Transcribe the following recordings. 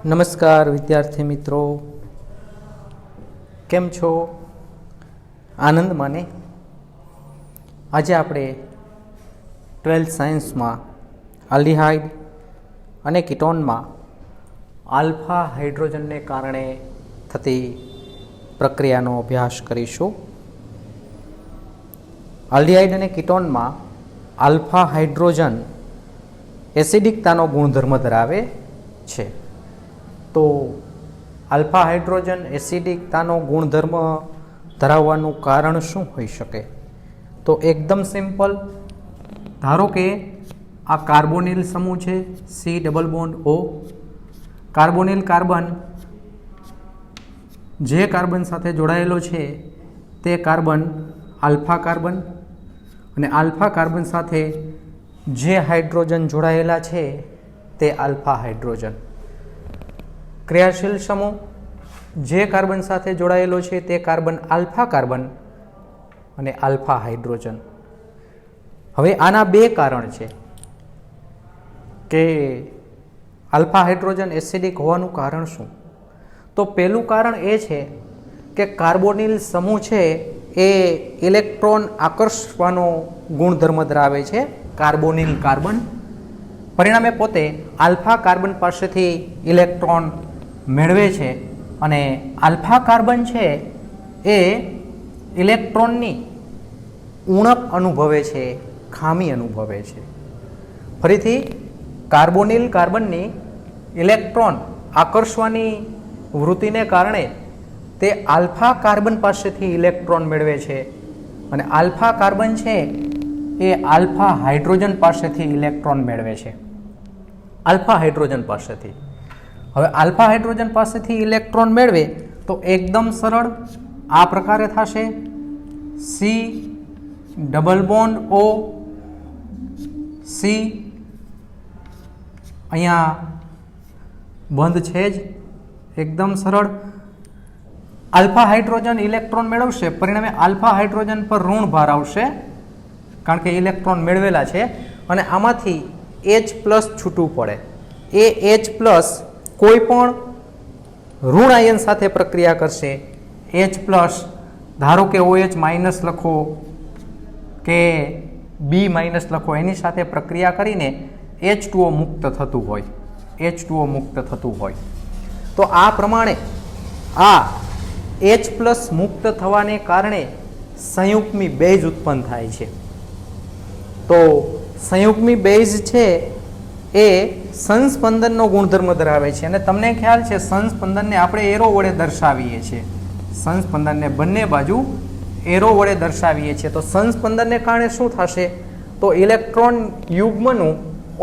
નમસ્કાર વિદ્યાર્થી મિત્રો, કેમ છો? આનંદમાં ને? આજે આપણે 12th સાયન્સમાં આલ્ડીહાઇડ અને કીટોનમાં આલ્ફા હાઇડ્રોજનને કારણે થતી પ્રક્રિયાનો અભ્યાસ કરીશું. આલ્ડીહાઇડ અને કીટોનમાં આલ્ફા હાઇડ્રોજન એસિડિકતાનો ગુણધર્મ ધરાવે છે. તો આલ્ફા હાઇડ્રોજન એસિડિકતાનો ગુણધર્મ ધરાવવાનું કારણ શું હોઈ શકે? તો એકદમ સિમ્પલ. ધારો કે આ કાર્બોનિલ સમૂહ છે, C double bond O. Carbonyl carbon જે કાર્બન સાથે જોડાયેલો છે તે કાર્બન આલ્ફા કાર્બન, અને આલ્ફા કાર્બન સાથે જે હાઇડ્રોજન જોડાયેલા છે તે આલ્ફા હાઇડ્રોજન. ક્રિયાશીલ સમૂહ જે કાર્બન સાથે જોડાયેલો છે તે કાર્બન આલ્ફા કાર્બન અને આલ્ફા હાઇડ્રોજન. હવે આના બે કારણ છે કે આલ્ફા હાઇડ્રોજન એસિડિક હોવાનું કારણ શું? તો પહેલું કારણ એ છે કે કાર્બોનિલ સમૂહ છે એ ઇલેક્ટ્રોન આકર્ષવાનો ગુણધર્મ ધરાવે છે, કાર્બોનિલ કાર્બન. પરિણામે પોતે આલ્ફા કાર્બન પાસેથી ઇલેક્ટ્રોન મેળવે છે, અને આલ્ફા કાર્બન છે એ ઇલેક્ટ્રોનની ઉણપ અનુભવે છે, ખામી અનુભવે છે. ફરીથી કાર્બોનિલ કાર્બનની ઇલેક્ટ્રોન આકર્ષવાની વૃત્તિને કારણે તે આલ્ફા કાર્બન પાસેથી ઇલેક્ટ્રોન મેળવે છે, અને આલ્ફા કાર્બન છે એ આલ્ફા હાઇડ્રોજન પાસેથી ઇલેક્ટ્રોન મેળવે છે, આલ્ફા હાઇડ્રોજન પાસેથી. હવે આલ્ફા હાઇડ્રોજન પાસેથી ઇલેક્ટ્રોન મેળવે તો એકદમ સરળ આ પ્રકારે થશે: C double bond O C. અહીંયા બંધ છે જ, એકદમ સરળ. આલ્ફા હાઇડ્રોજન ઇલેક્ટ્રોન મેળવશે, પરિણામે આલ્ફા હાઇડ્રોજન પર ઋણ ભાર આવશે કારણ કે ઇલેક્ટ્રોન મેળવેલા છે, અને આમાંથી H પ્લસ છૂટવું પડે. એ H પ્લસ કોઈ પણ ઋણ આયન સાથે પ્રક્રિયા કરશે. H પ્લસ ધારો કે OH માઇનસ લખો કે B માઇનસ લખો, એની સાથે પ્રક્રિયા કરીને H2O મુક્ત થતું હોય, H2O મુક્ત થતું હોય. તો આ પ્રમાણે આ H પ્લસ મુક્ત થવાને કારણે સંયુગ્મી બેઝ ઉત્પન્ન થાય છે. તો સંયુગ્મી બેઝ છે એ સંસ્પંદનનો ગુણધર્મ ધરાવે છે, અને તમને ખ્યાલ છે સંસ્પંદનને આપણે એરો વડે દર્શાવીએ છીએ. સંસ્પંદનને બંને બાજુ એરો વડે દર્શાવીએ છીએ. તો સંસ્પંદનને કારણે શું થશે? તો ઇલેક્ટ્રોન યુગ્મનું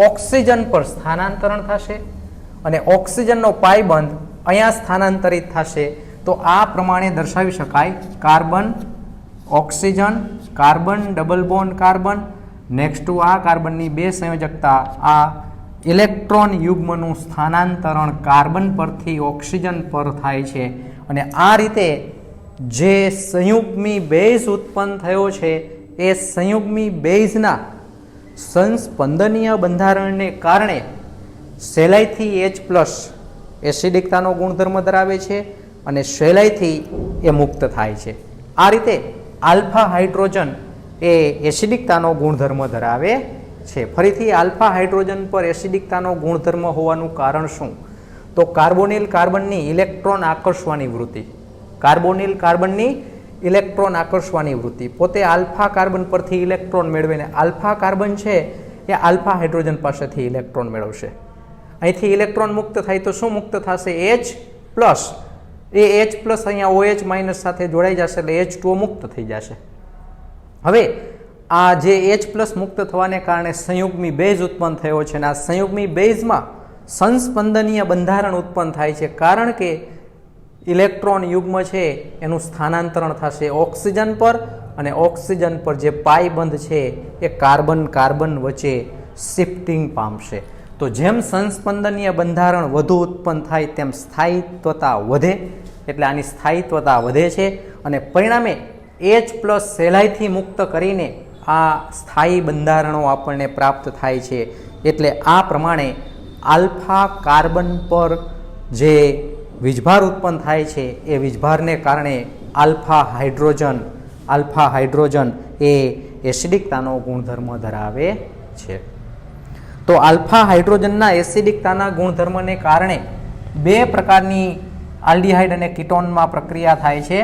ઓક્સિજન પર સ્થાનાંતરણ થશે, અને ઓક્સિજનનો પાયબંધ અહીંયા સ્થાનાંતરિત થશે. તો આ પ્રમાણે દર્શાવી શકાય: carbon oxygen, carbon double bond carbon, next to આ કાર્બનની બે સંયોજકતા, આ ઇલેક્ટ્રોન યુગ્મનું સ્થાનાંતરણ કાર્બન પરથી ઓક્સિજન પર થાય છે. અને આ રીતે જે સંયુગ્મી બેઝ ઉત્પન્ન થયો છે એ સંયુગ્મી બેઝના સંસ્પંદનીય બંધારણને કારણે સહેલાઈથી H પ્લસ એસિડિકતાનો ગુણધર્મ ધરાવે છે, અને સહેલાઈથી એ મુક્ત થાય છે. આ રીતે આલ્ફા હાઇડ્રોજન એ એસિડિકતાનો ગુણધર્મ ધરાવે છે. ફરીથી આલ્ફા હાઇડ્રોજન પર એસિડિકતાનો ગુણધર્મ હોવાનું કારણ શું? તો કાર્બોનિલ કાર્બનની ઇલેક્ટ્રોન આકર્ષવાની વૃત્તિ. કાર્બોનિલ કાર્બનની ઇલેક્ટ્રોન આકર્ષવાની વૃત્તિ પોતે આલ્ફા કાર્બન પરથી ઇલેક્ટ્રોન મેળવીને આલ્ફા કાર્બન છે એ આલ્ફા હાઇડ્રોજન પાસેથી ઇલેક્ટ્રોન મેળવશે. અહીંથી ઇલેક્ટ્રોન મુક્ત થાય તો શું મુક્ત થશે? H plus. એ H પ્લસ અહીંયા OH માઇનસ સાથે જોડાઈ જશે, એટલે H2O મુક્ત થઈ જશે. હવે આ જે H પ્લસ મુક્ત થવાને કારણે સંયુગ્મી બેઝ ઉત્પન્ન થયો છે, અને આ સંયુગ્મી બેઝમાં સંસ્પંદનીય બંધારણ ઉત્પન્ન થાય છે, કારણ કે ઇલેક્ટ્રોન યુગ્મ છે એનું સ્થાનાંતરણ થશે ઓક્સિજન પર, અને ઓક્સિજન પર જે પાયબંધ છે એ કાર્બન કાર્બન વચ્ચે શિફ્ટિંગ પામશે. તો જેમ સંસ્પંદનીય બંધારણ વધુ ઉત્પન્ન થાય તેમ સ્થાયિત્વતા વધે, એટલે આની સ્થાયિત્વતા વધે છે, અને પરિણામે H પ્લસ સહેલાઈથી મુક્ત કરીને આ સ્થાયી બંધારણો આપણને પ્રાપ્ત થાય છે. એટલે આ પ્રમાણે આલ્ફા કાર્બન પર જે વીજભાર ઉત્પન્ન થાય છે એ વીજભારને કારણે આલ્ફા હાઇડ્રોજન એ એસિડિકતાનો ગુણધર્મ ધરાવે છે. તો આલ્ફા હાઇડ્રોજનના એસિડિકતાના ગુણધર્મને કારણે બે પ્રકારની આલ્ડીહાઇડ અને કીટોનમાં પ્રક્રિયા થાય છે,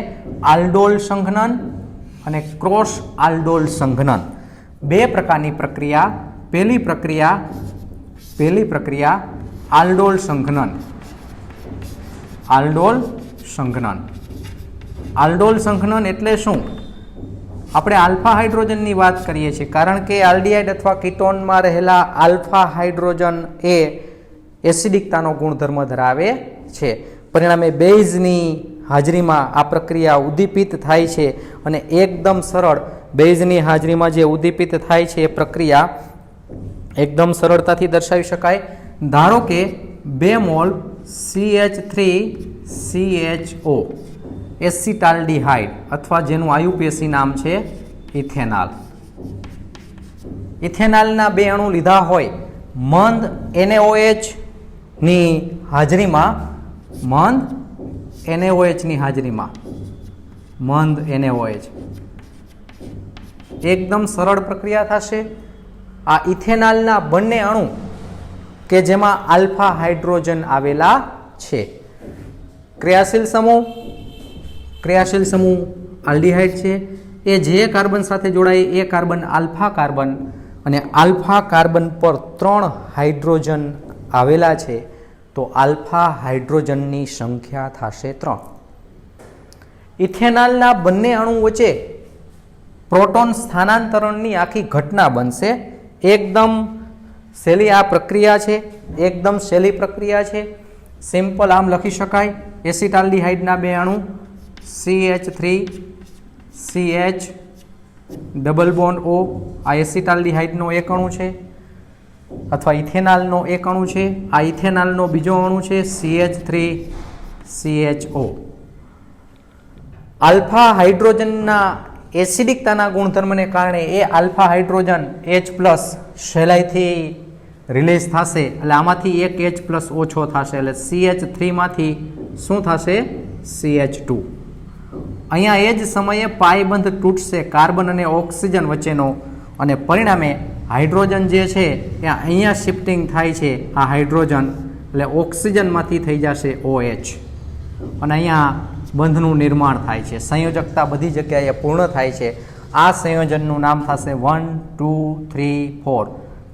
આલ્ડોલ સંઘનન અને ક્રોસ આલ્ડોલ સંઘનન. બે પ્રકારની પ્રક્રિયા. પહેલી પ્રક્રિયા આલ્ડોલ સંઘનન. આલ્ડોલ સંઘનન એટલે શું? આપણે આલ્ફા હાઇડ્રોજનની વાત કરીએ છીએ, કારણ કે આલ્ડીહાઇડ અથવા કીટોનમાં રહેલા આલ્ફા હાઇડ્રોજન એ એસિડિકતાનો ગુણધર્મ ધરાવે છે. પરિણામે બેઝની હાજરીમાં આ પ્રક્રિયા ઉદ્દીપિત થાય છે અને એકદમ સરળ બેઝની હાજરીમાં જે ઉદ્દીપિત થાય છે એ પ્રક્રિયા એકદમ સરળતાથી દર્શાવી શકાય. ધારો કે 2 મોલ CH3CHO એસિટાલ્ડીહાઇડ અથવા જેનું આયુપીએસી નામ છે ઇથેનાલ. ઇથેનાલના 2 અણુ લીધા હોય મંદ NaOH ની હાજરીમાં, એકદમ સરળ પ્રક્રિયા થશે. આ ઇથેનાલના બંને અણુ કે જેમાં આલ્ફા હાઇડ્રોજન આવેલા છે, ક્રિયાશીલ સમૂહ આલ્ડીહાઇડ છે, એ જે કાર્બન સાથે જોડાય એ કાર્બન આલ્ફા કાર્બન, અને આલ્ફા કાર્બન પર 3 હાઇડ્રોજન આવેલા છે, તો આલ્ફા હાઇડ્રોજનની સંખ્યા થશે 3. ઇથેનાલના બંને અણુ વચ્ચે પ્રોટોન સ્થાનાંતરણની આખી ઘટના બનશે. એકદમ સહેલી આ પ્રક્રિયા છે, એકદમ સહેલી પ્રક્રિયા છે. સિમ્પલ આમ લખી શકાય, એસિટાલ્ડીહાઇડના 2 અણુ CH3CH ડબલ બોન્ડ O, આ એસિટાલ્ડીહાઇડનો એક અણુ છે, અથવા ઇથેનાલનો એક અણુ છે. આ ઇથેનાલનો બીજો અણુ છે CH3CHO. આલ્ફા હાઇડ્રોજનના એસિડિકતાના ગુણધર્મને કારણે એ આલ્ફા હાઇડ્રોજન H+ સહેલાઈથી રિલીઝ થશે, એટલે આમાંથી એક H+ ઓછો થશે, એટલે CH3 માંથી શું થશે? CH2. અહીંયા એ જ સમયે પાયબંધ તૂટશે કાર્બન અને ઓક્સિજન વચ્ચેનો, અને પરિણામે હાઇડ્રોજન જે છે એ અહીંયા શિફ્ટિંગ થાય છે. આ હાઇડ્રોજન એટલે ઓક્સિજનમાંથી થઈ જશે OH, અને અહીંયા બંધનું નિર્માણ થાય છે. સંયોજકતા બધી જગ્યાએ પૂર્ણ થાય છે. આ સંયોજનનું નામ થશે 1 2 3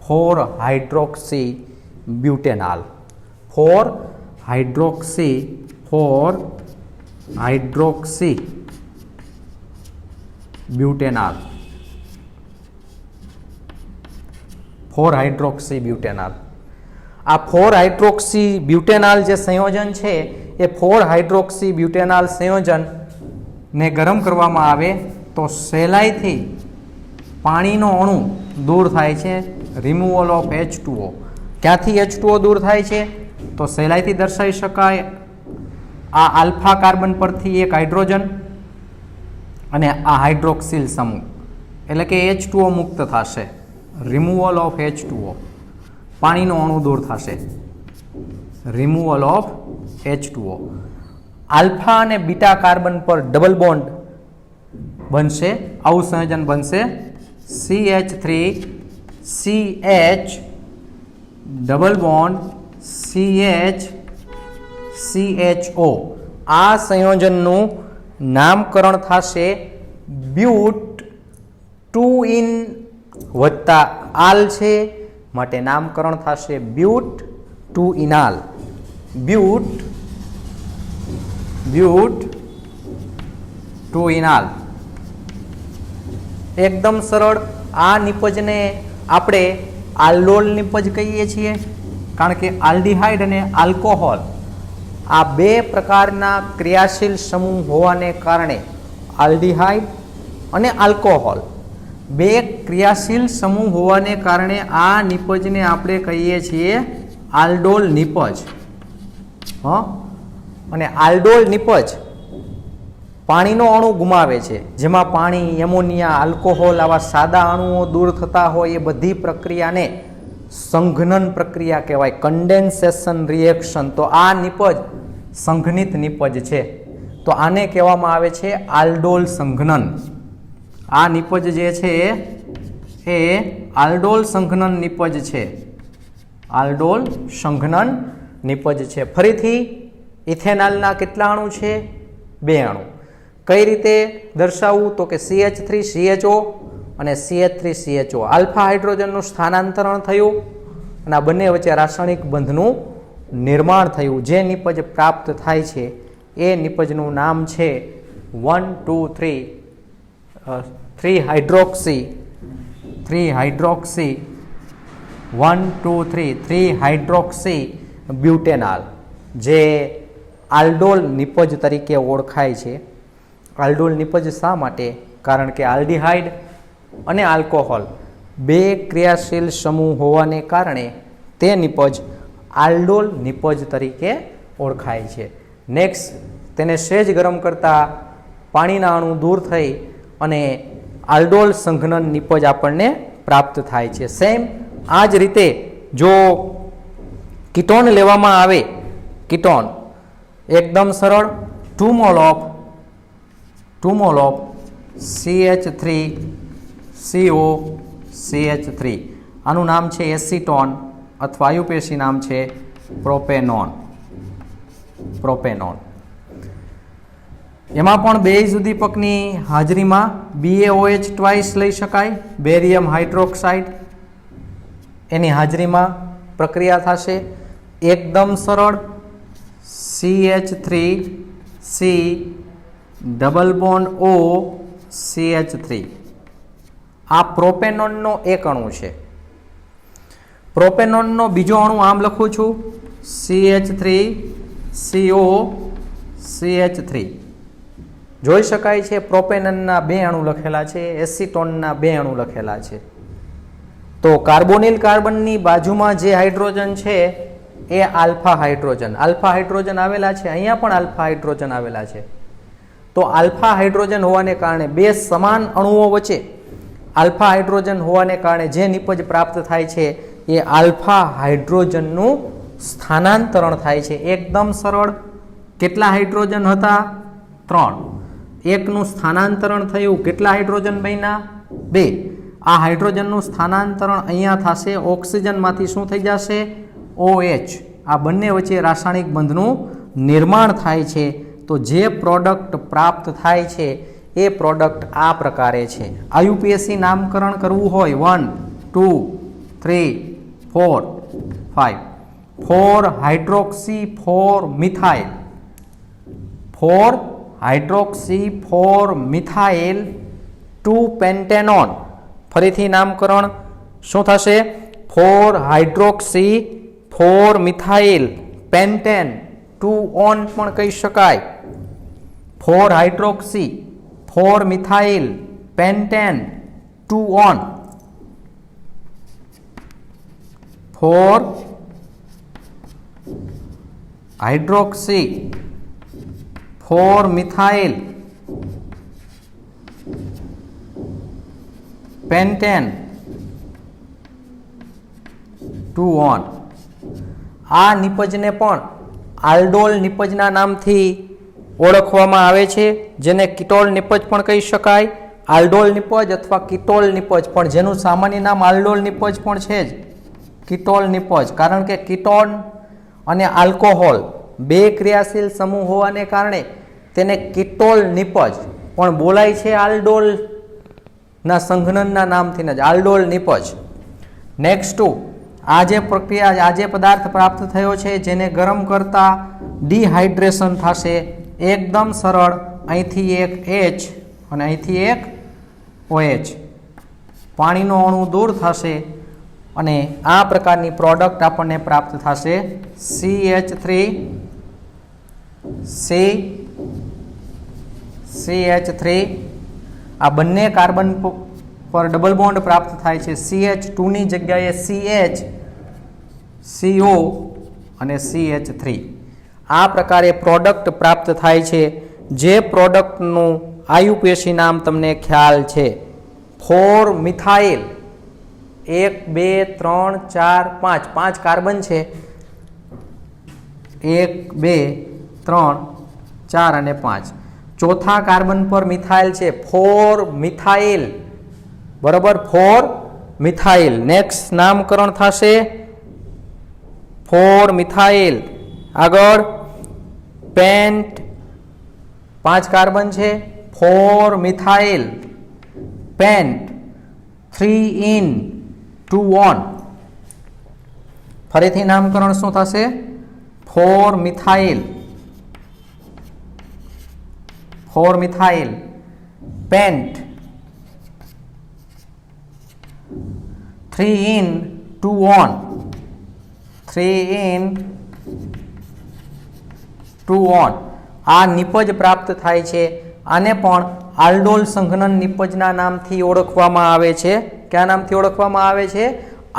4 હાઇડ્રોક્સી બ્યુટેનાલ. 4 હાઇડ્રોક્સી બ્યુટેનાલ. 4 હાઇડ્રોક્સી બ્યુટેનાલ. આ 4 હાઇડ્રોક્સી બ્યુટેનાલ જે સંયોજન છે એ 4 હાઇડ્રોક્સી બ્યુટેનાલ સંયોજનને ગરમ કરવામાં આવે તો સહેલાઈથી પાણીનો અણુ દૂર થાય છે, રિમૂવલ ઓફ H2O. ક્યાંથી H2O દૂર થાય છે? તો સહેલાઈથી દર્શાવી શકાય, આ આલ્ફા કાર્બન પરથી એક હાઇડ્રોજન અને આ હાઇડ્રોક્સિલ સમૂહ, એટલે કે H2O મુક્ત થશે, રિમૂવલ ઓફ H2O, પાણીનો અણુ દૂર થશે, રિમૂવલ ઓફ H2O. આલ્ફા અને બીટા કાર્બન પર ડબલ બોન્ડ બનશે, આવું સંયોજન બનશે CH3CH ડબલ બોન્ડ CHCHO. આ સંયોજનનું નામકરણ થશે બ્યુટ 2 ઇન વત્તા આલ છે, માટે નામકરણ થશે બ્યુટ 2 ઇનાલ. બ્યુટ 2 ઇનાલ. એકદમ સરળ. આ નિપજને આપણે આલ્ડોલ નિપજ કહીએ છીએ, કારણ કે આલ્ડીહાઇડ અને આલ્કોહોલ આ 2 પ્રકારના ક્રિયાશીલ સમૂહ હોવાને કારણે આલ્ડીહાઇડ અને આલ્કોહોલ 2 ક્રિયાશીલ સમૂહ હોવાને કારણે આ નિપજને આપણે કહીએ છીએ આલ્ડોલ નિપજ. અને આલ્ડોલ નિપજ પાણીનો અણુ ગુમાવે છે, જેમાં પાણી, એમોનિયા, આલ્કોહોલ આવા સાદા અણુઓ દૂર થતા હોય એ બધી પ્રક્રિયાને સંઘનન પ્રક્રિયા કહેવાય, કન્ડેન્સેશન રિએક્શન. તો આ નિપજ સંઘનિત નિપજ છે, તો આને કહેવામાં આવે છે આલ્ડોલ સંઘનન. આ નિપજ જે છે એ આલ્ડોલ સંઘનન નિપજ છે. આલ્ડોલ સંઘનન નિપજ છે. ફરીથી ઇથેનોલના કેટલા અણુ છે? 2 અણુ. કઈ રીતે દર્શાવવું? તો કે CH3CHO અને CH3CHO. આલ્ફા હાઇડ્રોજનનું સ્થાનાંતરણ થયું અને આ બંને વચ્ચે રાસાયણિક બંધનું નિર્માણ થયું. જે નિપજ પ્રાપ્ત થાય છે એ નિપજનું નામ છે 3-હાઇડ્રોક્સી 3-હાઇડ્રોક્સી બ્યુટેનાલ, જે આલ્ડોલ નિપજ તરીકે ઓળખાય છે. આલ્ડોલ નિપજ શા માટે? કારણ કે આલ્ડીહાઇડ અને આલ્કોહોલ 2 ક્રિયાશીલ સમૂહ હોવાને કારણે તે નિપજ આલ્ડોલ નિપજ તરીકે ઓળખાય છે. નેક્સ્ટ, તેને સહેજ ગરમ કરતા પાણીના અણુ દૂર થઈ અને આલ્ડોલ સંઘનન નિપજ આપણને પ્રાપ્ત થાય છે. સેમ આ જ રીતે જો કીટોન લેવામાં આવે, કીટોન એકદમ સરળ, 2 મોલ ઓફ CH3COCH3, આનું નામ છે એસિટોન અથવા આયુપેશી નામ છે પ્રોપેનોન. એમાં પણ બેઝ ઉદ્દીપકની હાજરીમાં BaOH ટ્વાઇસ લઈ શકાય. બેરિયમ હાઇડ્રોક્સાઇડ એની હાજરીમાં પ્રક્રિયા થશે. એકદમ સરળ, CH3C double bond O CH3. આ પ્રોપેનોનનો એક અણુ છે. પ્રોપેનોનનો બીજો અણુ આમ લખું છું, CH3COCH3. જોઈ શકાય છે પ્રોપેનોનના 2 અણુ લખેલા છે, એસિટોનના 2 અણુ લખેલા છે. તો કાર્બોનિલ કાર્બનની બાજુમાં જે હાઇડ્રોજન છે એ આલ્ફા હાઇડ્રોજન આવેલા છે. અહીંયા પણ આલ્ફા હાઇડ્રોજન આવેલા છે. તો આલ્ફા હાઇડ્રોજન હોવાને કારણે 2 સમાન અણુઓ વચ્ચે આલ્ફા હાઇડ્રોજન હોવાને કારણે જે નિપજ પ્રાપ્ત થાય છે એ આલ્ફા હાઇડ્રોજનનું સ્થાનાંતરણ થાય છે. એકદમ સરળ. કેટલા હાઇડ્રોજન હતા? 3. એકનું સ્થાનાંતરણ થયું. કેટલા હાઇડ્રોજન બન્યા? 2. આ હાઇડ્રોજનનું સ્થાનાંતરણ અહીંયા થશે. ઓક્સિજનમાંથી શું થઈ જશે? OH. આ બંને વચ્ચે રાસાયણિક બંધનું નિર્માણ થાય છે. તો જે પ્રોડક્ટ પ્રાપ્ત થાય છે એ પ્રોડક્ટ આ પ્રકારે છે. આયુપીએસી નામકરણ કરવું હોય 1, 2, 3, 4, 5. 4-હાઇડ્રોક્સી 4-મિથાઇલ, 4-હાઇડ્રોક્સી 4-મિથાઇલ 2-પેન્ટેનોન. ફરીથી નામકરણ શું થશે? 4-હાઇડ્રોક્સી 4-મિથાઇલ પેન્ટેન 2-ઓન પણ કહી શકાય. 4-હાઇડ્રોક્સી 4-મિથાઇલ પેન્ટેન 2-ઓન. 4-હાઇડ્રોક્સી 4-મિથાઇલ પેન્ટેન 2-ઓન. આ નિપજને પણ આલ્ડોલ નિપજના નામથી ઓળખવામાં આવે છે, જેને કીટોલ નિપજ પણ કહી શકાય. આલ્ડોલ નિપજ અથવા કીટોલ નિપજ, પણ જેનું સામાન્ય નામ આલ્ડોલ નિપજ પણ છે જ, કીટોલ નિપજ. કારણ કે કીટોન અને આલ્કોહોલ 2 ક્રિયાશીલ સમૂહ હોવાને કારણે તેને કીટોલ નિપજ પણ બોલાય છે આલ્ડોલના સંઘનનના નામથી જ, આલ્ડોલ નિપજ. નેક્સ્ટ, આ જે પ્રક્રિયા, આ જે પદાર્થ પ્રાપ્ત થયો છે જેને ગરમ કરતા ડિહાઇડ્રેશન થશે. એકદમ સરળ. અહીંથી એક H અને અહીંથી એક OH, પાણીનો અણુ દૂર થશે અને આ પ્રકારની પ્રોડક્ટ આપણને પ્રાપ્ત થશે CH3 આ બંને કાર્બન પર ડબલ બોન્ડ પ્રાપ્ત થાય છે. CH2 ની જગ્યાએ CH, CO અને CH3. આ પ્રકારે પ્રોડક્ટ પ્રાપ્ત થાય છે. જે પ્રોડક્ટનું આયુપેશી નામ તમને ખ્યાલ છે 4-મિથાઇલ 1 2 3 4 5 5 कार्बन है 1 2 3 4 અને 5 चौथा कार्बन पर मिथाइल है 4 मिथाइल बराबर 4 मिथाइल नेक्स्ट नामकरण थशे 4 मिथाइल आगळ पेंट 5 कार्बन है 4 मिथाइल पेंट 3 इन 2 1 फरीथी नामकरण शुं थशे 4 methyl 4 methyl paint 3 in 2 on 3 in 2 on आ निपज प्राप्त थाय छे आने पण आल्डोल संघनन निपजना नामथी ओळखवामां आवे छे क्या नामथी ओळखवामां आवे छे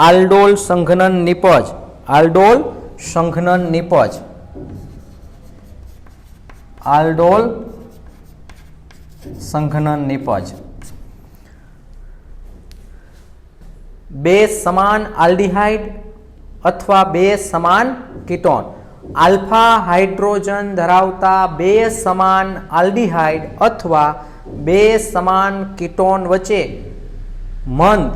आल्डोल संघनन निपज आल्डोल संघनन निपज आल्डोल संघनन निपज बे समान आल्डिहाइड अथवा बे समान कीटोन आल्फा हाइड्रोजन धरावता बे समान आल्डिहाइड अथवा बे समान कीटोन वच्चे मंद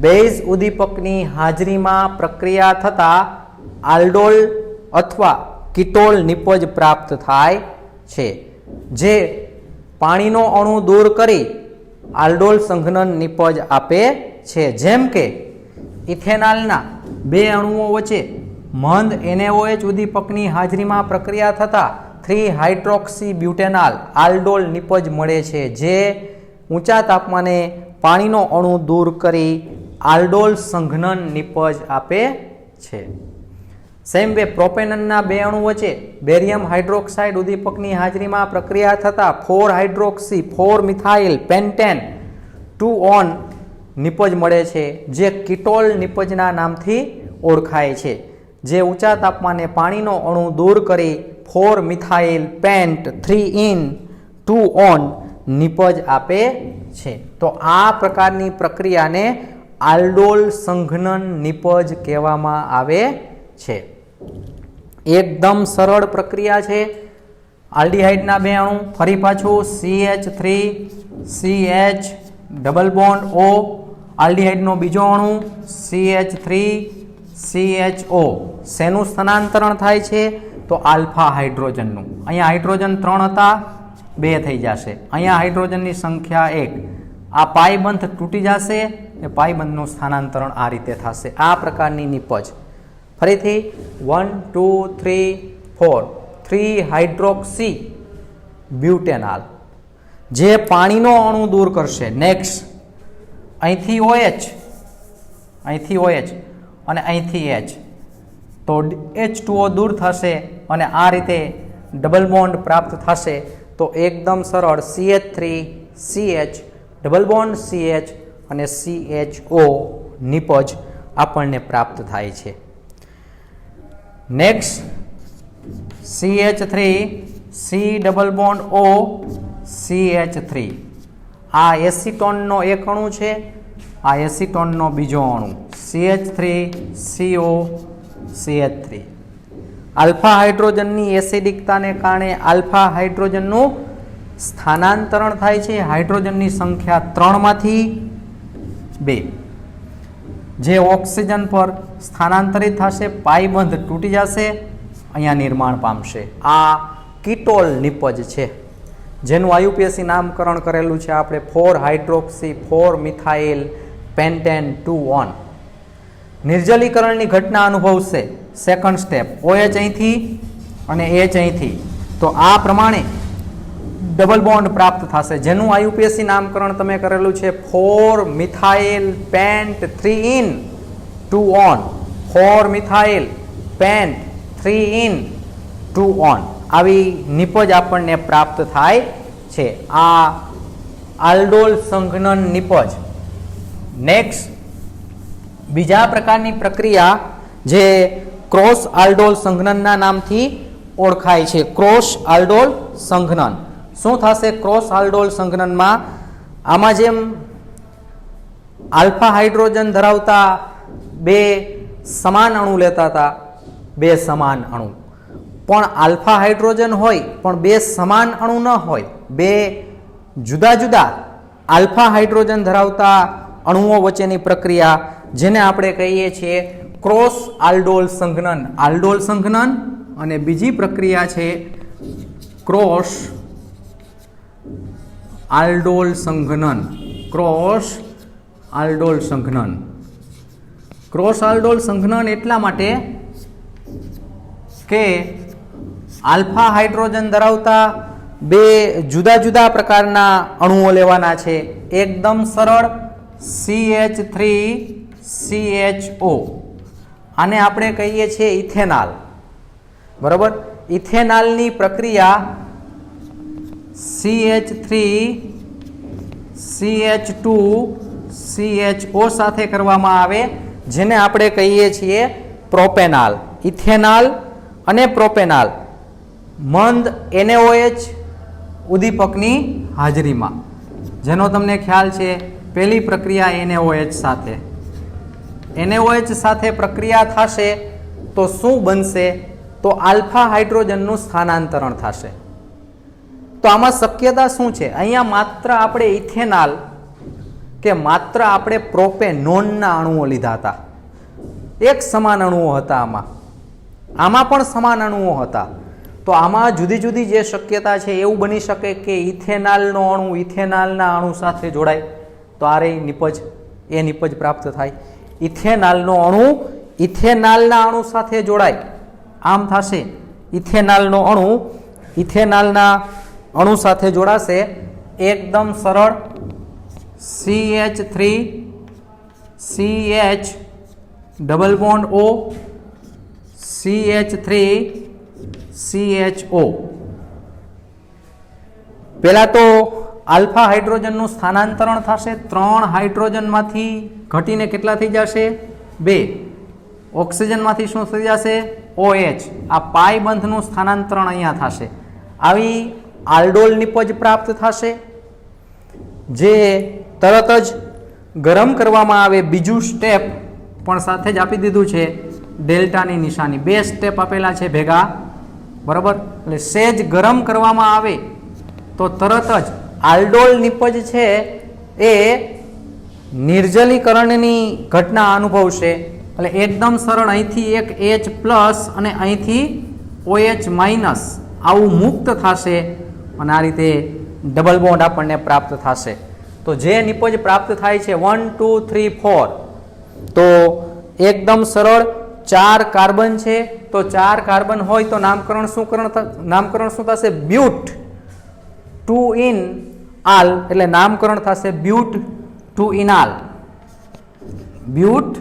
बेज उदीपकनी हाजरीमां प्रक्रिया थता आल्डोल अथवा कीटोल निपज प्राप्त थाय छे जे पाणीनो अणु दूर करी आल्डोल संघनन निपज आपे छे जेम के इथेनॉलना बे अणुओ वच्चे मंद NaOH उदीपकनी हाजरीमां प्रक्रिया थता 3 हाइड्रोक्सी ब्यूटेनॉल आल्डोल निपज मळे छे जे ऊंचा तापमाने पाणीनो अणु दूर करी आल्डोल संघनन निपज आपे छे सेम वे प्रोपेननना बे अणु वच्चे बेरियम हाइड्रोक्साइड उदीपकनी हाजरीमां प्रक्रिया थता 4 हाइड्रोक्सी 4 मिथाइल पेंटेन 2 ऑन निपज मळे छे जे कीटोल निपजना नामथी ओळखाय छे जे ऊंचा तापमाने पाणीनो अणु दूर करी 4 मिथाइल पेंट 3 इन 2 ऑन निपज आपे छे तो आ प्रकारनी प्रक्रियाने आल्डोल संघनन निपज कहेवामां आवे छे एकदम सरल प्रक्रिया छे आल्डिहाइडना बे अणु फरी पाछुं CH3 CH double bond O आल्डिहाइडनो बीजो अणु CH3 CHO शेनु स्थानांतरण थाय छे तो आल्फा हाइड्रोजननु अहींया हाइड्रोजन 3 हता 2 थई जाशे अहींया हाइड्रोजननी संख्या 1 आ पाई बंध तूटी जाशे ए पाई बंधनुं स्थानांतरण आ रीते थशे आ प्रकारनी निपज फरीथी 1 2 3 4 3 हाइड्रोक्सी ब्यूटेनॉल जे पाणीनो अणु दूर करशे नेक्स्ट અહીંથી OH અને અહીંથી H તો H2O दूर થશે અને આ રીતે ડબલ બોન્ડ પ્રાપ્ત થશે તો એકદમ સરળ CH3 CH double bond CH અને CHO નિપજ આપણને પ્રાપ્ત થાય છે next CH3 C double bond O CH3 आ एसीटोन नो एक अणु है आ एसीटोन नो बीजो अणु CH3CO CH3 आल्फा हाइड्रोजन नी एसिडिकता ने कारणे आल्फा हाइड्रोजन नु स्थानांतरण थाय छे हाइड्रोजन नी संख्या 3 मांथी 2 जे ऑक्सीजन पर स्थानांतरित थशे पाई बंध तूटी जशे अहींया निर्माण पामशे आ कीटोल निपज छे जेनु IUPAC नामकरण करेलू है आपणे 4 हाइड्रोक्सी 4 मिथाइल पेंटेन 2 ऑन निर्जलीकरण की घटना अनुभवशे सेकंड स्टेप OH अहींथी अने H अहींथी तो आ प्रमाणे डबल बॉन्ड प्राप्त थशे जेनु IUPAC नामकरण तमे करेलू है 4 methyl paint 3 in 2 on 4 methyl paint 3 in 2 on આવી નિપજ આપણને પ્રાપ્ત થાય છે આ આલ્ડોલ સંઘનન નિપજ નેક્સ્ટ બીજા પ્રકારની પ્રક્રિયા જે ક્રોસ આલ્ડોલ સંઘનનના નામથી ઓળખાય છે ક્રોસ આલ્ડોલ સંઘનન શું થશે ક્રોસ આલ્ડોલ સંઘનનમાં આમાં જેમ આલ્ફા હાઇડ્રોજન ધરાવતા બે સમાન અણુ લેતા હતા, બે સમાન અણુ. પણ આલ્ફા હાઇડ્રોજન હોય પણ બે સમાન અણુ ન હોય, બે જુદા જુદા આલ્ફા હાઇડ્રોજન ધરાવતા અણુઓ વચ્ચેની પ્રક્રિયા, જેને આપણે કહીએ છીએ ક્રોસ આલ્ડોલ સંઘનન. આલ્ડોલ સંઘનન અને બીજી પ્રક્રિયા છે ક્રોસ આલ્ડોલ સંઘનન. ક્રોસ આલ્ડોલ સંઘનન. ક્રોસ આલ્ડોલ સંઘનન એટલા માટે કે આલ્ફા હાઇડ્રોજન ધરાવતા બે જુદા જુદા પ્રકારના અણુઓ લેવાના છે. એકદમ સરળ CH3CHO. આને આપણે કહીએ છીએ ઇથેનાલ. બરાબર. ઇથેનાલની પ્રક્રિયા CH3CH2CHO સાથે કરવામાં આવે, જેને આપણે કહીએ છીએ પ્રોપેનાલ. ઇથેનાલ અને પ્રોપેનાલ મંદ NaOH ઉદ્દીપકની હાજરીમાં, જેનો તમને ખ્યાલ છે પહેલી પ્રક્રિયા NaOH સાથે. NaOH સાથે પ્રક્રિયા થશે તો શું બનશે? તો આલ્ફા હાઇડ્રોજનનું સ્થાનાંતરણ થશે. તો આમાં શક્યતા શું છે? અહીંયા માત્ર આપણે ઇથેનાલ કે માત્ર આપણે પ્રોપેનોનના અણુઓ લીધા હતા. એક સમાન અણુઓ હતા આમાં પણ સમાન અણુઓ હતા. તો આમાં જુદી જુદી જે શક્યતા છે એવું બની શકે કે ઇથેનાલનો અણુ ઇથેનાલના અણુ સાથે જોડાય તો આ રહી નિપજ, એ નિપજ પ્રાપ્ત થાય. ઇથેનાલનો અણુ ઇથેનાલના અણુ સાથે જોડાય, આમ થશે. ઇથેનાલનો અણુ ઇથેનાલના અણુ સાથે જોડાશે. એકદમ સરળ CH3CH double bond O CH3CHO. પહેલા તો આલ્ફા હાઇડ્રોજનનું સ્થાનાંતરણ થશે. 3 હાઇડ્રોજનમાંથી ઘટીને કેટલા થઈ જશે? 2. ઓક્સિજનમાંથી શું થઈ જશે? OH. આ પાઈ બંધનું સ્થાનાંતરણ અહીંયા થશે. આવી આલ્ડોલ નિપજ પ્રાપ્ત થશે, જે તરત જ ગરમ કરવામાં આવે. બીજું સ્ટેપ પણ સાથે જ આપી દીધું છે, ડેલ્ટાની નિશાની. 2 સ્ટેપ આપેલા છે ભેગા. બરાબર. એટલે સેજ ગરમ કરવામાં આવે તો તરત જ આલ્ડોલ નિપજ છે એ નિર્જલીકરણની ઘટના અનુભવશે. એટલે એકદમ સરળ અહીંથી એક H+ અને અહીંથી OH- આવું મુક્ત થશે અને આ રીતે ડબલ બોન્ડ આપણને પ્રાપ્ત થશે. તો જે નિપજ પ્રાપ્ત થાય છે 1 2 3 4, તો એકદમ સરળ 4 કાર્બન છે. તો 4 કાર્બન હોય તો નામકરણ શું થશે? બ્યુટ 2 ઇન આલ, એટલે નામકરણ થશે બ્યુટ 2 ઇનાલ. બ્યુટ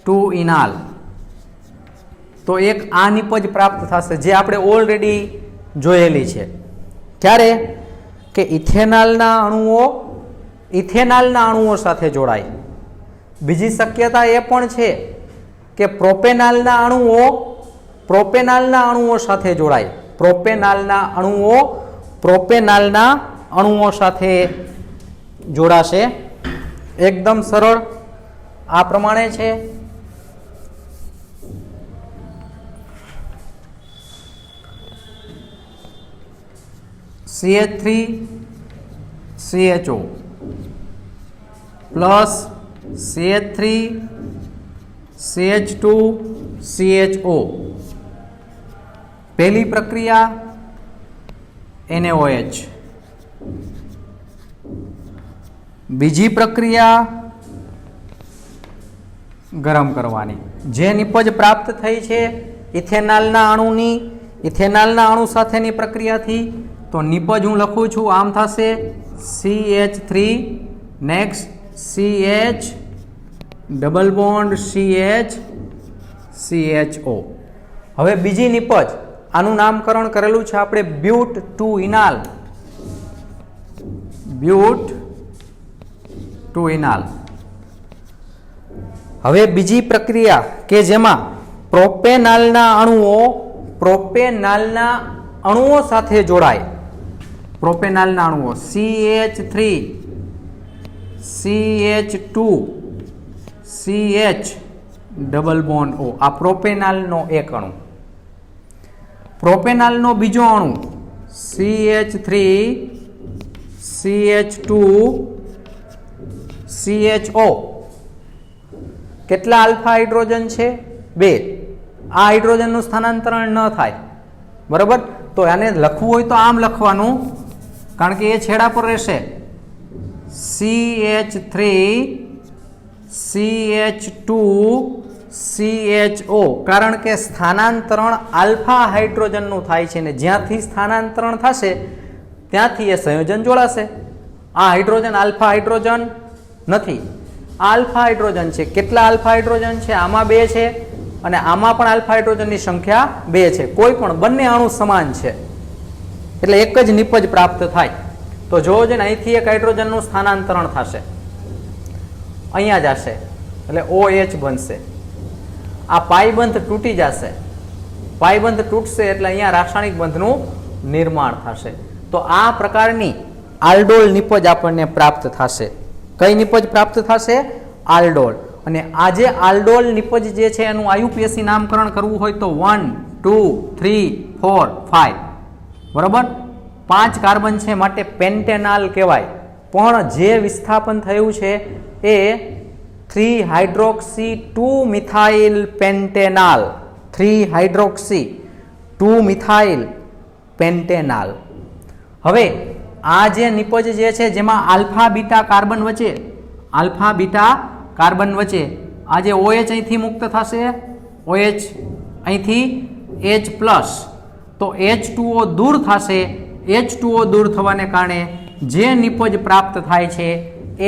2 ઇનાલ. તો એક આ નિપજ પ્રાપ્ત થશે, જે આપણે ઓલરેડી જોયેલી છે. ત્યારે કે ઇથેનાલના અણુઓ સાથે જોડાય. બીજી શક્યતા એ પણ છે કે પ્રોપેનાલના અણુઓ સાથે જોડાય. પ્રોપેનાલના અણુઓ સાથે જોડાશે. એકદમ સરળ આ પ્રમાણે છે. CH3CHO plus CH3CH2CHO. પહેલી પ્રક્રિયા NaOH. બીજી પ્રક્રિયા ગરમ કરવાની. જે નિપજ પ્રાપ્ત થઈ છે ઇથેનાલના અણુ સાથેની પ્રક્રિયાથી, તો નિપજ હું લખું છું આમ થશે CH3 next CH double bond CH CHO. હવે બીજી નિપજ, આનું નામકરણ કરેલું છે આપણે બ્યુટ 2 ઇનાલ. બ્યુટ 2 ઇનાલ. હવે બીજી પ્રક્રિયા કે જેમાં પ્રોપેનાલના અણુઓ સાથે જોડાય. પ્રોપેનાલના અણુઓ CH3 CH2 CH double bond O આ પ્રોપેનાલનો એક અણુ. પ્રોપેનાલનો બીજો અણુ CH3 CH2 CHO. કેટલા આલ્ફા હાઇડ્રોજન છે? 2. આ હાઇડ્રોજનનું સ્થાનાંતરણ ન થાય, બરાબર. તો આને લખવું હોય તો આમ લખવાનું, કારણ કે એ છેડા પર રહેશે. CH3 CH2 CHO, કારણ કે સ્થાનાંતરણ આલ્ફા હાઇડ્રોજનનું થાય છે ને જ્યાંથી સ્થાનાંતરણ થશે ત્યાંથી એ સંયોજન જોડાશે. આ હાઇડ્રોજન આલ્ફા હાઇડ્રોજન નથી, આ આલ્ફા હાઇડ્રોજન છે. કેટલા આલ્ફા હાઇડ્રોજન છે? આમાં 2 છે અને આમાં પણ આલ્ફા હાઇડ્રોજનની સંખ્યા 2 છે. કોઈ પણ બંને અણુ સમાન છે એટલે એક જ નિપજ પ્રાપ્ત થાય. તો જોવો છે ને, અહીંથી એક હાઇડ્રોજનનું સ્થાનાંતરણ થશે, અહીંયા જશે એટલે OH બનશે. આ પાઈબંધ તૂટી જશે, પાઈબંધ તૂટશે એટલે અહીંયા રાસાયણિક બંધનું નિર્માણ થશે. તો આ પ્રકારની આલ્ડોલ નિપજ આપણને પ્રાપ્ત થશે. કઈ નિપજ પ્રાપ્ત થશે? આલ્ડોલ. અને આ જે આલ્ડોલ નિપજ જે છે એનું IUPAC નામકરણ કરવું હોય તો 1 2 3 4 5, બરોબર. 5 કાર્બન છે માટે પેન્ટેનાલ કહેવાય. પણ જે વિસ્થાપન થયું છે એ 3 હાઇડ્રોક્સી 2 મિથાઇલ પેન્ટેનાલ, 3 હાઇડ્રોક્સી 2 મિથાઇલ પેન્ટેનાલ. હવે આ જે નિપજ જે છે જેમાં આલ્ફા બીટા કાર્બન વચ્ચે, આલ્ફા બીટા કાર્બન વચ્ચે આ જે OH અહીંથી મુક્ત થશે, OH અહીંથી H+, તો H2O દૂર થશે. H2O દૂર થવાને કારણે જે નિપજ પ્રાપ્ત થાય છે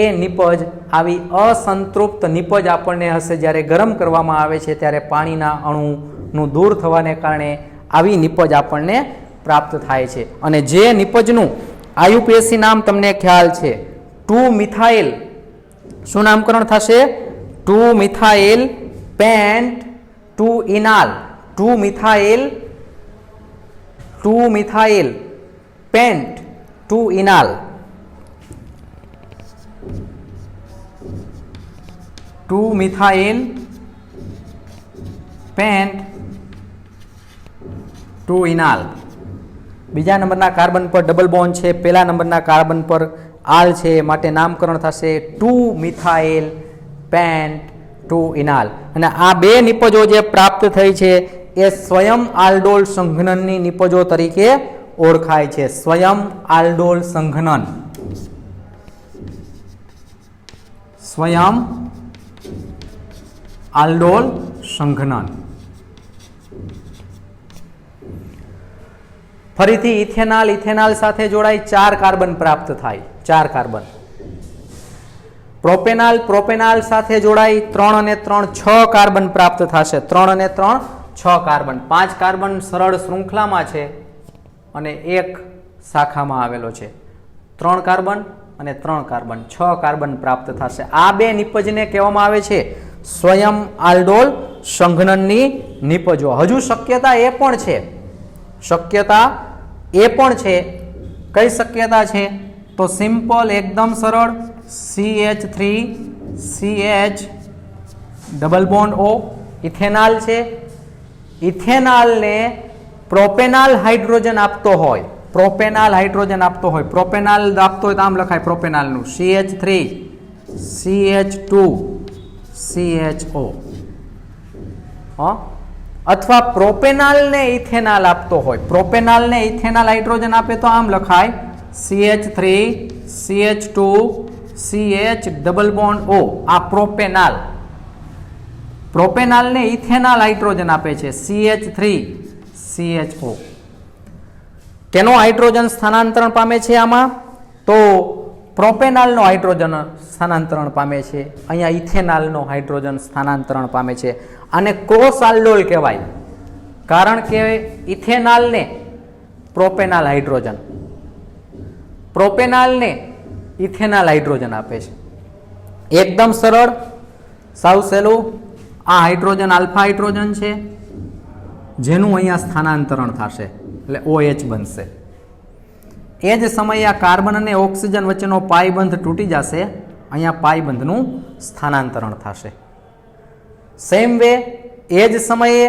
એ નિપજ આવી અસંતૃપ્ત નિપજ આપણને હશે. જ્યારે ગરમ કરવામાં આવે છે ત્યારે પાણીના અણુનું દૂર થવાને કારણે આવી નિપજ આપણને પ્રાપ્ત થાય છે. અને જે નિપજનું IUPAC નામ તમને ખ્યાલ છે, 2 મિથાઇલ, શું નામકરણ થશે? 2 methyl pant 2 ઇનાલ, 2 methyl pant 2 ઇનાલ, 2 methyl pant 2 ઇનાલ. બીજા નંબરના કાર્બન પર ડબલ બોન્ડ છે, પહેલા નંબરના કાર્બન પર આલ છે, માટે નામકરણ થશે 2 મિથાઇલ પેન્ટ 2 ઇનાલ. અને આ 2 નિપજો જે પ્રાપ્ત થઈ છે એ સ્વયં આલ્ડોલ સંઘનનની નિપજો તરીકે ઓળખાય છે. સ્વયં આલ્ડોલ સંઘનન, સ્વયં આલ્ડોલ સંઘનન. ફરીથી ઇથેનાલ, ઇથેનાલ સાથે જોડાઈ 4 કાર્બન પ્રાપ્ત થાય, 4 કાર્બન. પ્રોપેનાલ, પ્રોપેનાલ સાથે જોડાઈ 3 અને 3 6 કાર્બન પ્રાપ્ત થશે. 3 અને 3 6 કાર્બન. 5 કાર્બન સરળ શૃંખલામાં છે અને 1 શાખામાં આવેલો છે. 3 કાર્બન અને 3 કાર્બન, 6 કાર્બન પ્રાપ્ત થશે. આ 2 નિપજને કહેવામાં આવે છે સ્વયં આલ્ડોલ સંઘનનની નિપજો. હજુ શક્યતા એ પણ છે, શક્યતા એ પણ છે. કઈ શક્યતા છે? તો સિમ્પલ, એકદમ સરળ, CH3 CH double bond O ઇથેનાલ છે. ઇથેનાલને પ્રોપેનાલ હાઇડ્રોજન આપતો હોય, પ્રોપેનાલ હાઇડ્રોજન આપતો હોય, પ્રોપેનાલ આપતો હોય તો આમ લખાય પ્રોપેનાલનું CH3 CH2 CHO. અથવા પ્રોપેનાલને ઇથેનાલ આપતો હોય, પ્રોપેનાલને ઇથેનાલ હાઇડ્રોજન આપે તો આમ લખાય CH3 CH2 CH double bond O. આ પ્રોપેનાલ. પ્રોપેનાલને ઇથેનાલ હાઇડ્રોજન આપે છે CH3 CHO. કેનો હાઇડ્રોજન સ્થાનાંતરણ પામે છે આમાં? તો પ્રોપેનાલનો હાઇડ્રોજન સ્થાનાંતરણ પામે છે. અહીંયા ઇથેનાલનો હાઇડ્રોજન સ્થાનાંતરણ પામે છે. આને ક્રોસ આલ્ડોલ કહેવાય, કારણ કે ઇથેનાલને પ્રોપેનાલ હાઇડ્રોજન, પ્રોપેનાલને ઇથેનાલ હાઇડ્રોજન આપે છે. એકદમ સરળ, સાવ સહેલું. આ હાઇડ્રોજન આલ્ફા હાઇડ્રોજન છે જેનું અહીંયા સ્થાનાંતરણ થશે એટલે OH બનશે. એ જ સમયે આ કાર્બન અને ઓક્સિજન વચ્ચેનો પાઈબંધ તૂટી જશે अहींया पाई बंधनुं स्थानांतरण थशे। सेम वे ए ज समये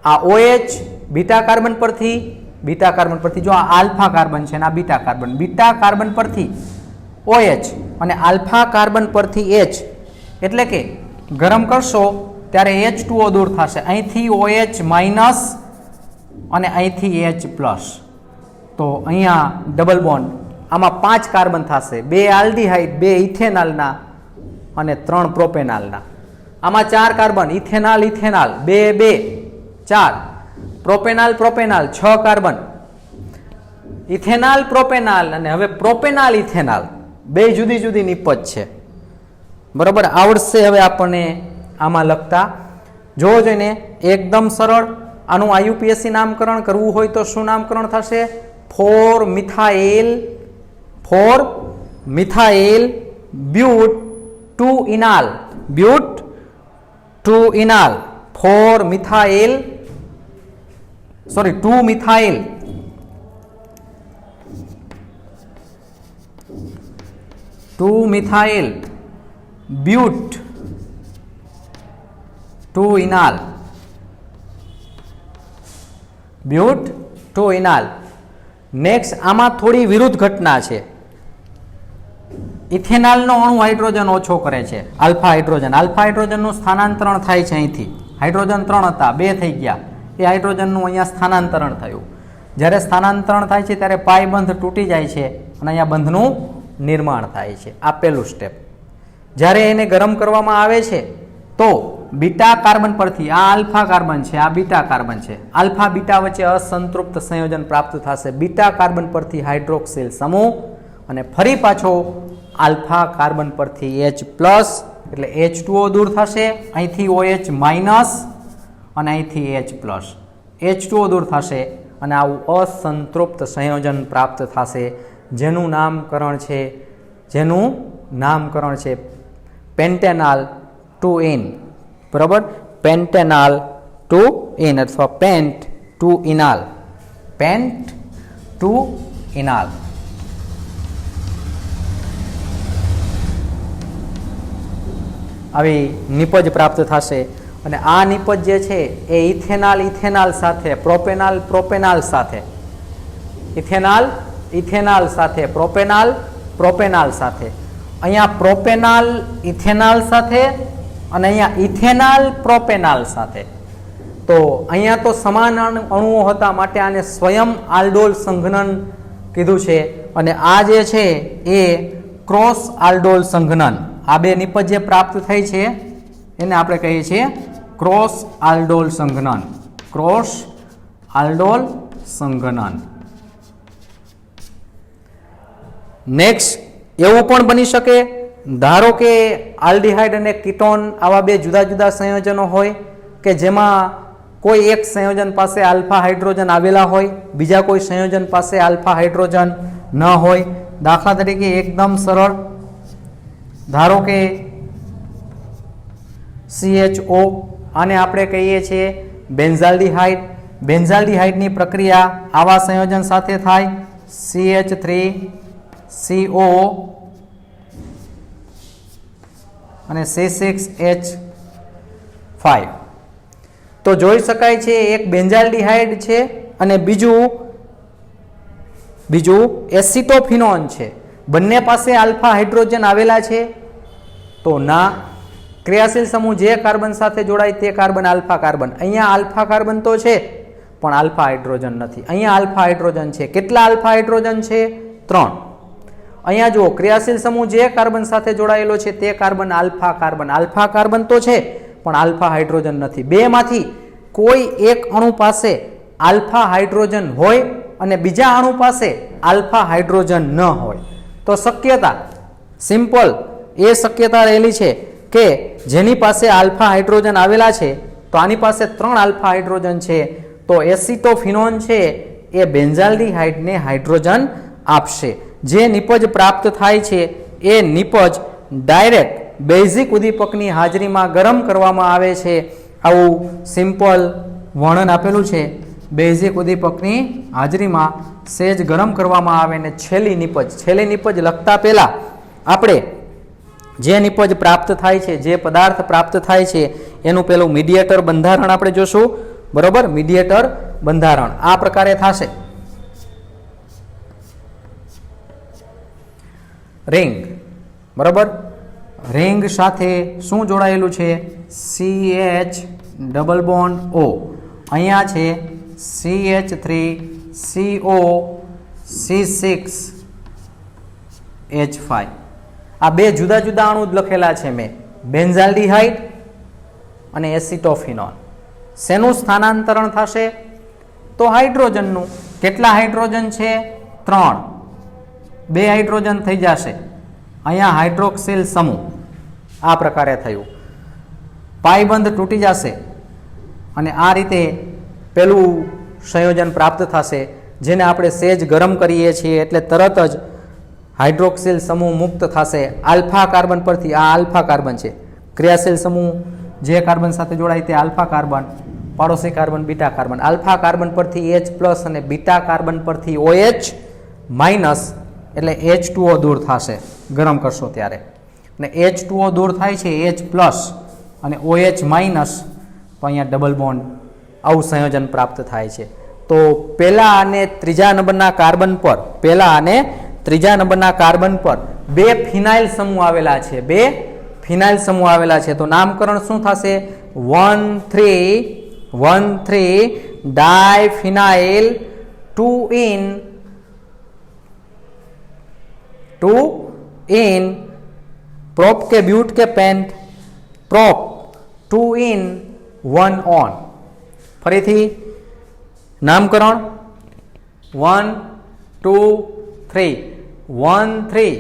आ OH बीटा कार्बन परथी जो आ आल्फा कार्बन छे ने आ बीटा कार्बन परथी OH अने आल्फा कार्बन परथी H एटले के गरम करशो त्यारे H2O दूर थशे, અહીંથી OH माइनस અને અહીંથી H प्लस। तो अहींया डबल बॉन्ड आमां 5 कार्बन थशे, 2 आल्डिहाइड 2 इथेनॉलना અને 3 प्रोपेनॉलना। आमां 4 carbon ethanol 2 2 4 propanol 6 carbon ethanol propanol અને હવે प्रोपेनॉल इथेनॉल બે જુદી જુદી નિપજ છે। बराबर आवड़शे हवे आपणे आमां लखता जोવો જોઈને एकदम सरळ। आनुं IUPAC नामकरण करवुं होय तो शुं नामकरण थशे? 4 methyl but 2 enal 4 methyl 2 methyl but 2 enal next आमा थोड़ी विरुद्ध घटना है। इथेनॉल नो अणु हाइड्रोजन ओछो करे छे, अल्फा हाइड्रोजन नु स्थानांतरण थाय छे। અહીંથી हाइड्रोजन 3 હતા 2 થઈ ગયા, એ हाइड्रोजन નું અહીંયા સ્થાનાંતરણ થયું। જ્યારે સ્થાનાંતરણ થાય છે ત્યારે પાઈ બંધ તૂટી જાય છે અને અહીંયા બંધનું निर्माण थाय छे। आ पहेलुं स्टेप। ज्यारे एने गरम करवामां आवे छे तो बीटा कार्बन परथी आ अल्फा कार्बन छे, आ बीटा कार्बन छे, अल्फा बीटा वच्चे असंतृप्त संयोजन प्राप्त थशे। बीटा कार्बन परथी हाइड्रोक्सिल समूह अने फरी पाछो अल्फा कार्बन परथी H प्लस एटले H2O दूर थशे, અહીંથી OH माइनस अने અહીંથી H प्लस H2O दूर थशे अने आवुं असंतृप्त संयोजन प्राप्त थशे जेનું नामकरण छे पेंटेनॉल 2 बराबर। पेंटेनॉल 2 अथवा पेंट 2 इनाल આવી નિપજ प्राप्त થશે। અને આ નિપજ જે છે એ ઇથેનॉल સાથે પ્રોપેનॉल સાથે इथेनॉल साथे प्रोपेनॉल साथे अहींया प्रोपेनॉल इथेनॉल साथे अने अहींया इथेनॉल प्रोपेनॉल साथे। तो अहींया तो समान अणुओ हता माटे आने स्वयं आल्डोल संघनन कीधुं छे अने आ जे छे ए क्रॉस आल्डोल संघनन। आ बे निपज जे प्राप्त थई छे एने आपणे कहीए छीए क्रॉस आल्डोल संघनन। नेक्स्ट एवं पण बनी शके, धारो के आल्डिहाइड अने कीटोन आवा बे जुदा जुदा संयोजनो होय के जेमां कोई एक संयोजन पासे अल्फा हाइड्रोजन आवेला होय, बीजा कोई संयोजन पासे अल्फा हाइड्रोजन न होय। दाखला तरीके एकदम सरल, धारो के CHO आने आपणे कहीए छीए बेन्जाल्डिहाइड नी प्रक्रिया आवा संयोजन साथे थाय CH3CO અને C6H5। तो જોઈ શકાય છે એક બેન્ઝાલ્ડિહાઇડ છે અને બીજું એસિટોફિનોન છે। બંને પાસે આલ્ફા હાઇડ્રોજન આવેલા છે તો ના, ક્રિયાશીલ સમૂહ જે કાર્બન સાથે જોડાય તે કાર્બન આલ્ફા કાર્બન। અહીંયા આલ્ફા કાર્બન તો છે પણ આલ્ફા હાઇડ્રોજન નથી। અહીંયા આલ્ફા હાઇડ્રોજન છે। કેટલા આલ્ફા હાઇડ્રોજન છે? 3। अहींया जो क्रियाशील समूह जे कार्बन साथे जोड़ायेलो छे ते कार्बन आल्फा कार्बन तो छे पण आल्फा हाइड्रोजन नथी। बे मांथी कोई एक अणु पासे आल्फा हाइड्रोजन होय अने बीजा अणु पासे आल्फा हाइड्रोजन न होय तो शक्यता सिंपल ए शक्यता रहेली छे के जेनी पासे आल्फा हाइड्रोजन आवेला छे तो आनी पासे 3 आल्फा हाइड्रोजन छे तो एसिटोफिनोन छे ए बेन्जाल्डिहाइड ने हाइड्रोजन आपशे। जे निपज प्राप्त थाय छे ए निपज डायरेक्ट बेजिक उदीपकनी हाजरीमां गरम करवामां आवे छे। आवुं सिंपल वर्णन आपेलुं छे। बेजिक उदीपकनी हाजरीमां सेज गरम करवामां आवे ने छेल्ली निपज लखता पहेला आपणे જે નિપજ પ્રાપ્ત થાય છે, જે પદાર્થ પ્રાપ્ત થાય છે એનું પેલું મીડિયેટર બંધારણ આપણે જોશું, બરોબર. મીડિયેટર બંધારણ આ પ્રકારે થશે. રિંગ, બરોબર. રિંગ સાથે શું જોડાયેલું છે? CH double bond O. અહીંયા છે CH3CO C6H5. આ બે જુદા જુદા અણુ જ લખેલા છે મેં, બેન્ઝાલ્ડિહાઇડ અને એસિટોફિનોલ. શેનું સ્થાનાંતરણ થશે? તો હાઇડ્રોજનનું. કેટલા હાઇડ્રોજન છે? 3. 2 હાઇડ્રોજન થઈ જશે. અહીંયા હાઇડ્રોક્સિલ સમૂહ આ પ્રકારે થયું. પાયબંધ તૂટી જશે અને આ રીતે પેલું સંયોજન પ્રાપ્ત થશે, જેને આપણે સેજ ગરમ કરીએ છીએ એટલે તરત જ હાઇડ્રોક્સિલ સમૂહ મુક્ત થશે. આલ્ફા કાર્બન પરથી, આ આલ્ફા કાર્બન છે, ક્રિયાશીલ સમૂહ જે કાર્બન સાથે જોડાય તે આલ્ફા કાર્બન, પાડોશી carbon beta carbon. Alpha carbon પરથી H+ અને બીટા કાર્બન પરથી OH- એટલે H2O દૂર થશે ગરમ કરશો ત્યારે. અને H2O દૂર થાય છે, H+ અને OH- તો અહીંયા ડબલ બોન્ડ, આવું સંયોજન પ્રાપ્ત થાય છે. તો પહેલા અને ત્રીજા નંબરના કાર્બન પર, પહેલા અને ત્રીજા નંબરના કાર્બન પર 2 ફિનાઇલ સમૂહ આવેલા છે, 2 ફિનાઇલ સમૂહ આવેલા છે. તો નામકરણ શું થશે? 1,3 ડાયફિનાઇલ 2 in प्रोप के ब्यूट के पेंट प्रोप 2 in 1 on. फरीथी नामकरण 1, 2, 3 1,3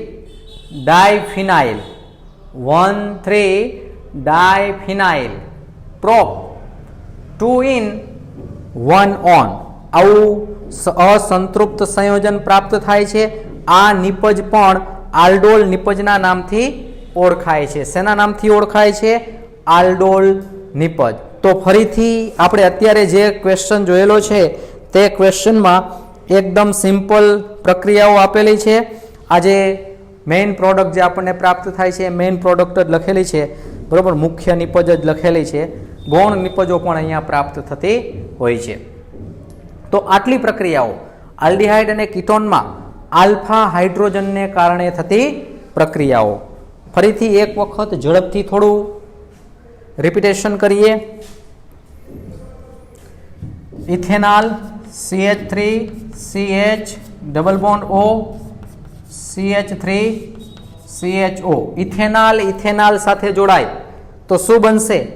diphenyl 1,3 diphenyl prop 2 in 1 on. આવું અસંતૃપ્ત સંયોજન પ્રાપ્ત થાય છે. આ નિપજ પણ આલ્ડોલ નિપજના નામથી ઓળખાય છે. શેના નામથી ઓળખાય છે? આલ્ડોલ નિપજ. તો ફરીથી આપણે અત્યારે જે ક્વેશ્ચન જોયેલો છે તે ક્વેશ્ચનમાં એકદમ સિમ્પલ પ્રક્રિયાઓ આપેલી છે. આજે મેઇન પ્રોડક્ટ જે આપણને પ્રાપ્ત થાય છે મેઇન પ્રોડક્ટ જ લખેલી છે, બરોબર. મુખ્ય નિપજ જ લખેલી છે. ગૌણ નિપજો પણ અહીંયા પ્રાપ્ત થતી હોય છે. તો આટલી પ્રક્રિયાઓ આલ્ડિહાઇડ અને કીટોનમાં આલ્ફા હાઇડ્રોજનને કારણે થતી પ્રક્રિયાઓ. ફરીથી એક વખત ઝડપથી થોડું રિપીટેશન કરીએ. Ethanol CH3 CH double bond O CH3 CHO. Ethanol સાથે જોડાય તો શું બનશે?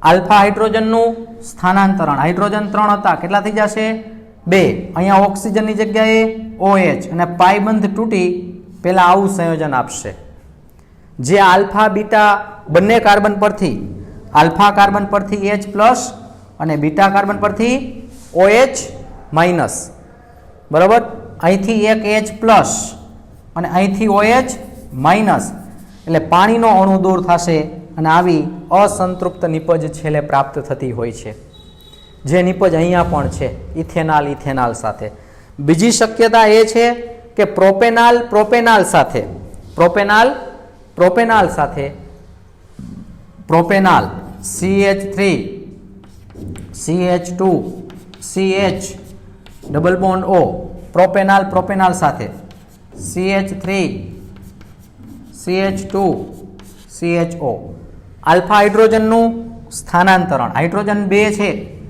આલ્ફા હાઇડ્રોજનનું સ્થાનાંતરણ. હાઇડ્રોજન 3 હતા, કેટલા થઈ જશે? 2. અહીંયા ઓક્સિજનની જગ્યાએ OH અને પાયબંધ તૂટી પેલા આવું સંયોજન આપશે, જે આલ્ફા બીટા બંને કાર્બન પરથી, આલ્ફા કાર્બન પરથી H+ અને બીટા કાર્બન પરથી OH-, બરાબર. અહીંથી એક H+ અને અહીંથી OH-, એટલે પાણીનો અણુ દૂર થશે અને આવી અસંતૃપ્ત નિપજ છેલ્લે પ્રાપ્ત થતી હોય છે, જે નિપજ અહીંયા પણ છે ઇથેનોલ સાથે. બીજી શક્યતા એ છે કે પ્રોપેનોલ સાથે CH3 CH2 CH double bond O. Propanol સાથે CH3 CH2 CHO. આલ્ફા હાઇડ્રોજનનું સ્થાનાંતરણ, હાઇડ્રોજન 2 છે,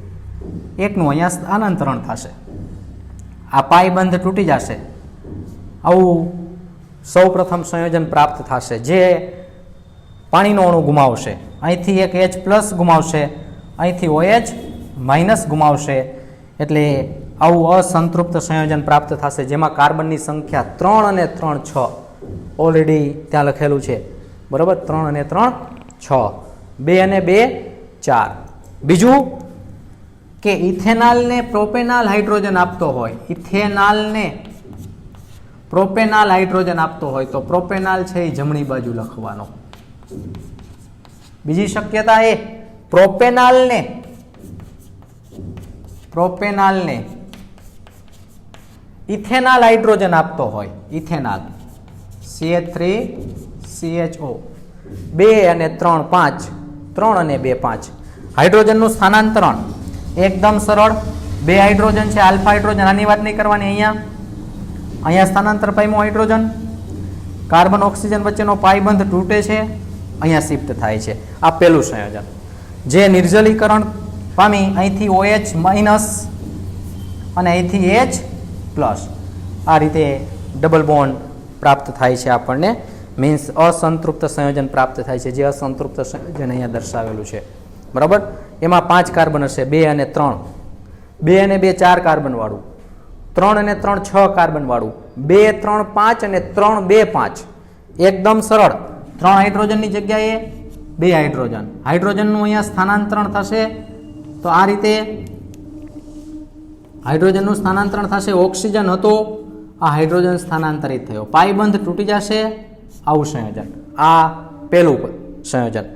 એકનું અહીંયા સ્થાનાંતરણ થશે. આ પાયબંધ તૂટી જશે. આવું સૌ પ્રથમ સંયોજન પ્રાપ્ત થશે, જે પાણીનો અણુ ગુમાવશે. અહીંથી એક H+ ગુમાવશે, અહીંથી OH- ગુમાવશે. એટલે આવું અસંતૃપ્ત સંયોજન પ્રાપ્ત થશે, જેમાં કાર્બનની સંખ્યા 3 અને 3 6 ઓલરેડી ત્યાં લખેલું છે, બરાબર. 3 અને 3 6, 2 અને 2 4. બીજું કે ઇથેનોલને પ્રોપેનોલ હાઇડ્રોજન આપતો હોય, ઇથેનોલને પ્રોપેનોલ હાઇડ્રોજન આપતો હોય તો પ્રોપેનોલ છે એ જમણી બાજુ લખવાનો. બીજી શક્યતા એ પ્રોપેનોલને ઇથેનોલ હાઇડ્રોજન આપતો હોય, ઇથેનોલ CH3 CHO 2 અને 3 5 3 અને 2 5 હાઇડ્રોજનનું સ્થાનાંતરણ એકદમ સરળ 2 હાઇડ્રોજન છે આલ્ફા હાઇડ્રોજન આની વાત નહીં કરવાની અહીંયા સ્થાનાંતર પામ્યું હાઇડ્રોજન કાર્બન ઓક્સિજન વચ્ચેનો પાયબંધ તૂટે છે અહીંયા શિફ્ટ થાય છે આ પહેલું સંયોજન જે નિર્જલીકરણ પામી અહીંથી OH માઇનસ અને અહીંથી H પ્લસ આ રીતે ડબલ બોન્ડ પ્રાપ્ત થાય છે આપણને મીન્સ અસંતૃપ્ત સંયોજન પ્રાપ્ત થાય છે જે અસંતૃપ્ત સંયોજન અહીંયા દર્શાવેલું છે બરાબર એમાં 5 કાર્બન હશે 2 અને 3 2 અને 2 4 કાર્બન વાળું 3 અને 3 6 કાર્બન વાળું 2 3 5 અને 3 2 5 એકદમ સરળ 3 હાઇડ્રોજનની જગ્યાએ 2 હાઇડ્રોજનનું અહીંયા સ્થાનાંતરણ થશે તો આ રીતે હાઇડ્રોજનનું સ્થાનાંતરણ થશે ઓક્સિજન હતો આ હાઇડ્રોજન સ્થાનાંતરિત થયો પાયબંધ તૂટી જશે આવું સંયોજન આ પહેલું સંયોજન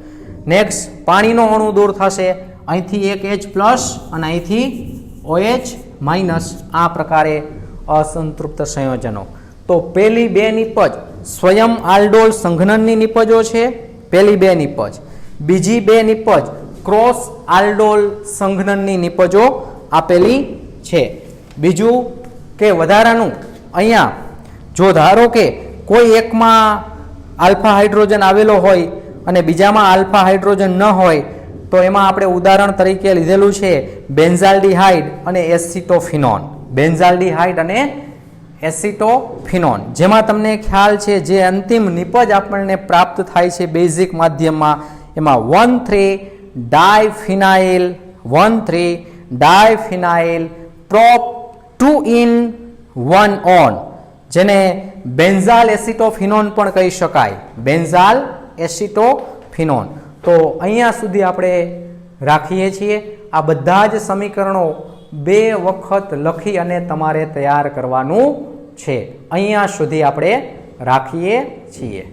નેક્સ્ટ પાણીનો અણુ દૂર થશે અહીંથી એક H પ્લસ અને અહીંથી OH માઇનસ આ પ્રકારે અસંતૃપ્ત સંયોજનો તો પહેલી 2 નિપજ સ્વયં આલ્ડોલ સંઘનનની નિપજો છે પહેલી 2 નિપજ બીજી 2 નિપજ ક્રોસ આલ્ડોલ સંઘનનની નિપજો આપેલી છે બીજું કે વધારાનું અહીંયા જો ધારો કે કોઈ એકમાં આલ્ફા હાઇડ્રોજન આવેલો હોય અને બીજામાં આલ્ફા હાઇડ્રોજન ન હોય તો એમાં આપણે ઉદાહરણ તરીકે લીધેલું છે બેન્ઝાલ્ડિહાઇડ અને એસિટોફિનોન જેમાં તમને ખ્યાલ છે જે અંતિમ નિપજ આપણને પ્રાપ્ત થાય છે બેઝિક માધ્યમમાં એમાં 1,3-ડાયફિનાઇલ પ્રોપ 2 in 1 on જેને બેન્ઝાલ એસિટોફિનોન પણ કહી શકાય બેન્ઝાલ એસિટોફિનોન તો અહીંયા સુધી આપણે રાખીએ છીએ આ બધા જ સમીકરણો 2 વખત લખી અને તમારે તૈયાર કરવાનું છે અહીંયા સુધી આપણે રાખીએ છીએ